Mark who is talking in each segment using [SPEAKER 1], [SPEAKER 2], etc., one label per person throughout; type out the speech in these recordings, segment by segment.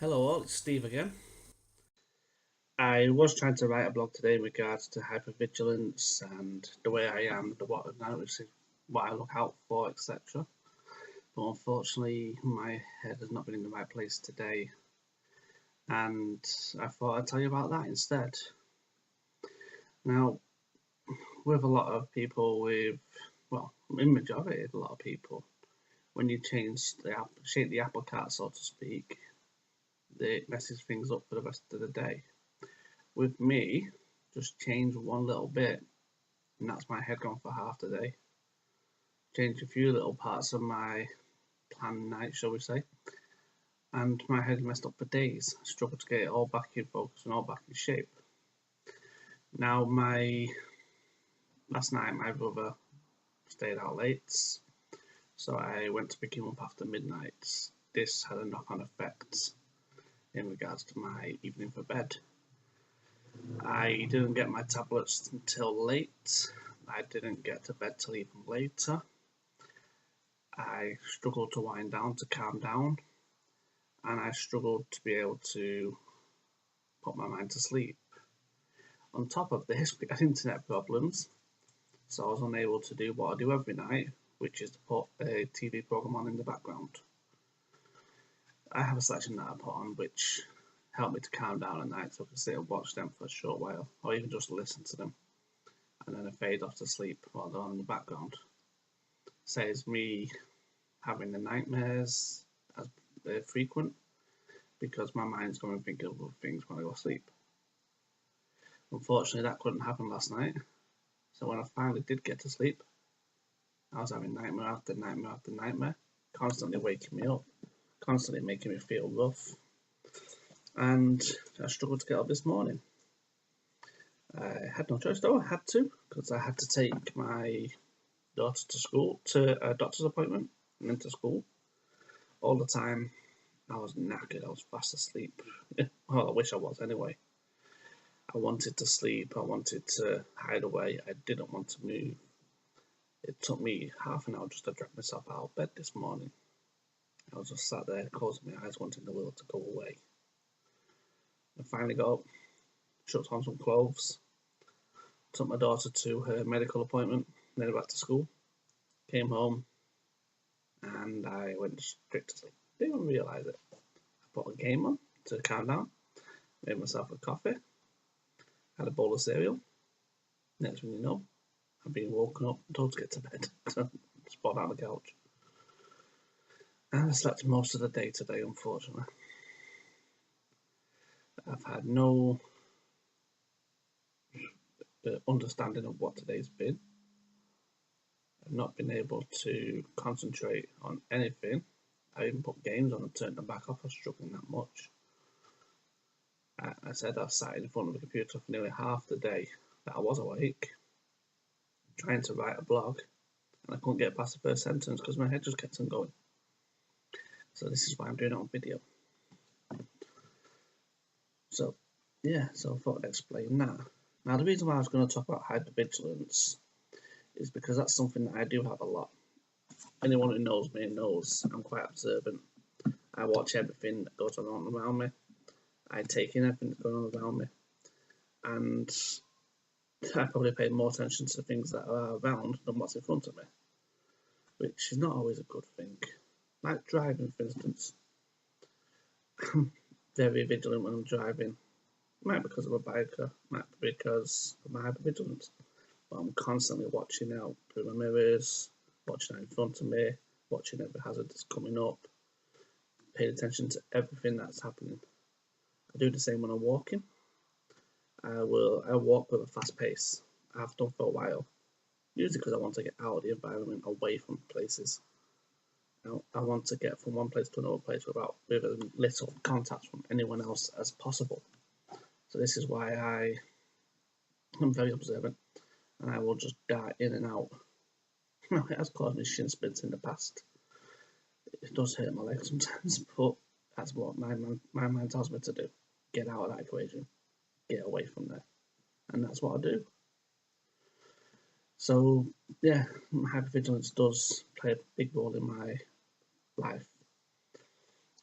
[SPEAKER 1] Hello all, it's Steve again. I was trying to write a blog today in regards to hypervigilance and the way I am, what I notice, what I look out for, etc. But unfortunately, my head has not been in the right place today, and I thought I'd tell you about that instead. Now, with a lot of people, in majority, a lot of people, when you shape the apple cart, so to speak, it messes things up for the rest of the day. With me, just change one little bit, and that's my head gone for half the day. Change a few little parts of my planned night, shall we say, and my head messed up for days. I struggled to get it all back in focus and all back in shape. Now, last night, my brother stayed out late, so I went to pick him up after midnight. This had a knock-on effect in regards to my evening for bed. I didn't get my tablets until late. I didn't get to bed till even later. I struggled to wind down, to calm down, and I struggled to be able to put my mind to sleep. On top of this, we had internet problems, so I was unable to do what I do every night, which is to put a TV program on in the background. I have a selection that I put on which help me to calm down at night, so I can sit and watch them for a short while, or even just listen to them, and then I fade off to sleep while they're on in the background. Saves me having the nightmares as frequent, because my mind's going to think of other things when I go to sleep. Unfortunately, that couldn't happen last night, so when I finally did get to sleep, I was having nightmare after nightmare after nightmare, constantly waking me up, constantly making me feel rough, and I struggled to get up this morning. I had no choice though, I had to, because I had to take my daughter to school, to a doctor's appointment, and then to school. All the time, I was knackered, I was fast asleep. Well, I wish I was anyway. I wanted to sleep, I wanted to hide away, I didn't want to move. It took me half an hour just to drag myself out of bed this morning. I was just sat there, closing my eyes, wanting the world to go away. I finally got up, chucked on some clothes, took my daughter to her medical appointment, then back to school, came home, and I went straight to sleep. Didn't even realise it. I put a game on to calm down, made myself a coffee, had a bowl of cereal. Next thing you know, I've been woken up and told to get to bed. Spot on the couch. And I slept most of the day today, unfortunately. I've had no understanding of what today's been. I've not been able to concentrate on anything. I even put games on and turned them back off. I was struggling that much. I said I sat in front of the computer for nearly half the day that I was awake, trying to write a blog, and I couldn't get past the first sentence because my head just kept on going. So this is why I'm doing it on video. So I thought I'd explain that. Now, the reason why I was going to talk about hypervigilance is because that's something that I do have a lot. Anyone who knows me knows I'm quite observant. I watch everything that goes on around me. I take in everything that's going on around me. And I probably pay more attention to things that are around than what's in front of me, which is not always a good thing. Like driving, for instance. I'm very vigilant when I'm driving. Might be because I'm a biker, might be because of my hypervigilance. But I'm constantly watching out through my mirrors, watching out in front of me, watching every hazard that's coming up, paying attention to everything that's happening. I do the same when I'm walking. I walk with a fast pace. I have done for a while, usually because I want to get out of the environment, away from places. I want to get from one place to another place with as little contact from anyone else as possible. So this is why I'm very observant, and I will just dart in and out. It has caused me shin splints in the past. It does hurt my legs sometimes, but that's what my mind tells me to do. Get out of that equation. Get away from there. And that's what I do. So, yeah, hypervigilance does play a big role in my life.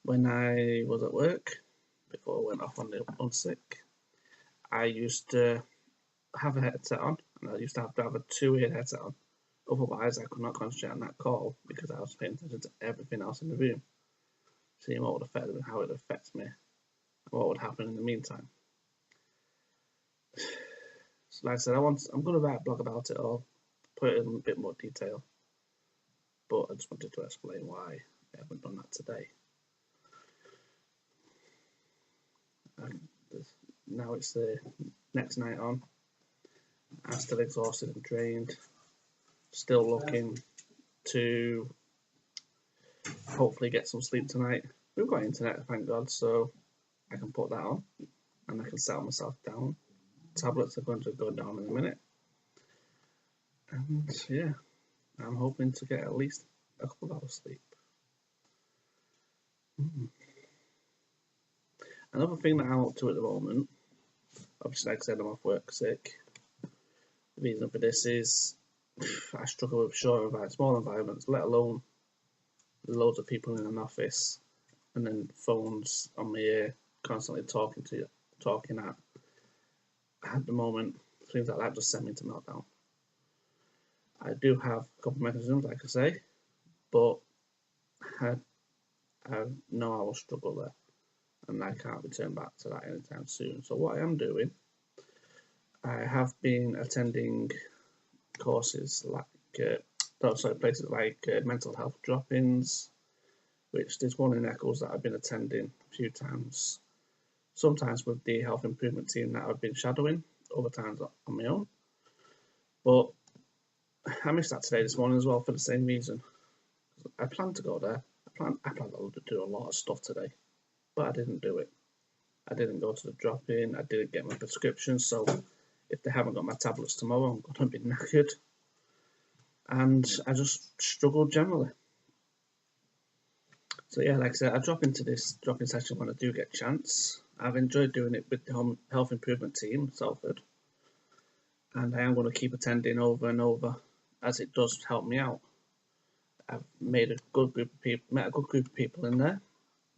[SPEAKER 1] When I was at work, before I went off on sick, I used to have a headset on, and I used to have a two-ear headset on. Otherwise, I could not concentrate on that call because I was paying attention to everything else in the room, seeing what would affect me, how it affects me, and what would happen in the meantime. So like I said, I'm going to write a blog about it all, put it in a bit more detail, but I just wanted to explain why I haven't done that today. And now it's the next night on. I'm still exhausted and drained, still looking to hopefully get some sleep tonight. We've got internet, thank God, so I can put that on and I can settle myself down. Tablets are going to go down in a minute, and yeah, I'm hoping to get at least a couple of hours sleep. Another thing that I'm up to at the moment, obviously like I said, I'm off work sick. The reason for this is I struggle with small environments, let alone loads of people in an office and then phones on my ear constantly talking at the moment. Things like that just send me to meltdown. I do have a couple of mechanisms, like I say, but I know I will struggle there, and I can't return back to that anytime soon. So what I am doing, I have been attending courses like places like mental health drop-ins, which there's one in Eccles that I've been attending a few times, sometimes with the health improvement team that I've been shadowing, other times on my own. But I missed that today this morning as well for the same reason. I planned to go there. I planned to do a lot of stuff today, but I didn't do it. I didn't go to the drop-in. I didn't get my prescription, so if they haven't got my tablets tomorrow, I'm going to be knackered. And I just struggled generally. So yeah, like I said, I drop into this drop-in session when I do get a chance. I've enjoyed doing it with the health improvement team, Salford, and I am going to keep attending over and over as it does help me out. I've met a good group of people in there.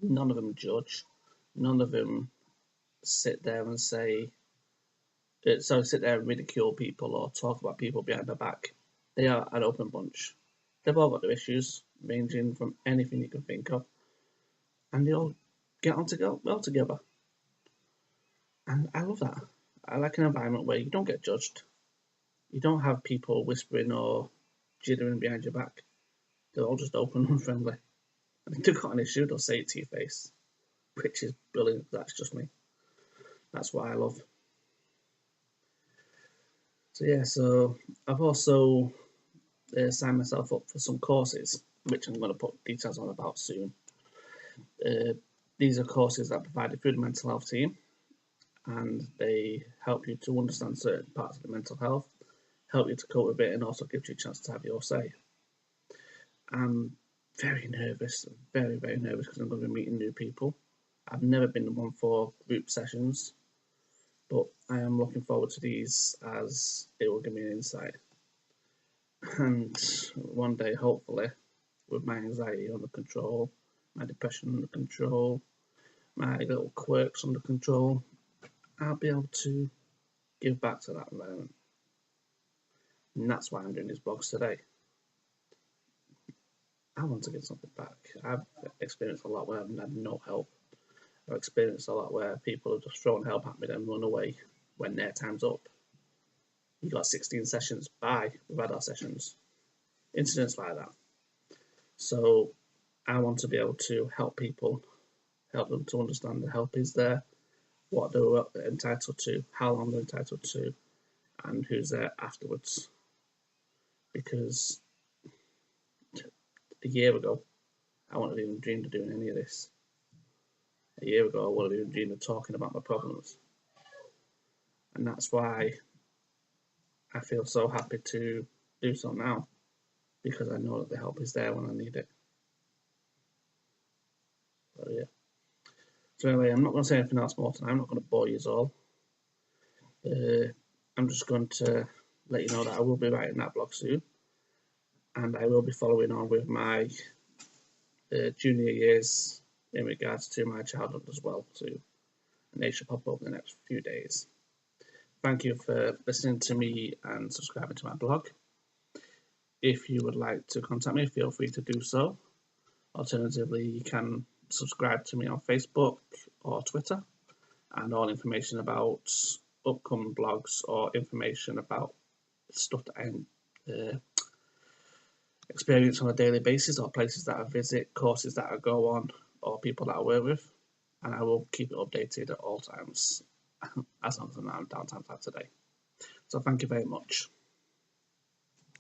[SPEAKER 1] None of them judge. None of them sit there and sit there and ridicule people or talk about people behind their back. They are an open bunch. They've all got their issues, ranging from anything you can think of, and they all get on well together. And I love that. I like an environment where you don't get judged. You don't have people whispering or jittering behind your back. They're all just open and friendly. And if they've got an issue, they'll say it to your face, which is brilliant. That's just me. That's what I love. So yeah, so I've also signed myself up for some courses, which I'm going to put details on about soon. These are courses that are provided through the mental health team, and they help you to understand certain parts of the mental health, help you to cope with it, and also gives you a chance to have your say. I'm very nervous, very, very nervous, because I'm going to be meeting new people. I've never been one for group sessions, but I am looking forward to these as it will give me an insight. And one day, hopefully, with my anxiety under control, my depression under control, my little quirks under control, I'll be able to give back to that environment. And that's why I'm doing these blogs today. I want to give something back. I've experienced a lot where I've had no help. I've experienced a lot where people have just thrown help at me and run away when their time's up. You got 16 sessions, bye, we've had our sessions. Incidents like that. So I want to be able to help people, help them to understand the help is there, what they're entitled to, how long they're entitled to, and who's there afterwards. Because a year ago, I wouldn't have even dreamed of doing any of this. A year ago, I wouldn't have even dreamed of talking about my problems. And that's why I feel so happy to do so now, because I know that the help is there when I need it. So yeah. So anyway, I'm not going to say anything else more tonight. I'm not going to bore you all. I'm just going to let you know that I will be writing that blog soon, and I will be following on with my junior years in regards to my childhood as well too. and they should pop up in the next few days. Thank you for listening to me and subscribing to my blog. If you would like to contact me, feel free to do so. Alternatively, you can subscribe to me on Facebook or Twitter, and all information about upcoming blogs or information about stuff that I experience on a daily basis, or places that I visit, courses that I go on, or people that I work with, and I will keep it updated at all times, as long as I'm not on downtime like today. So thank you very much.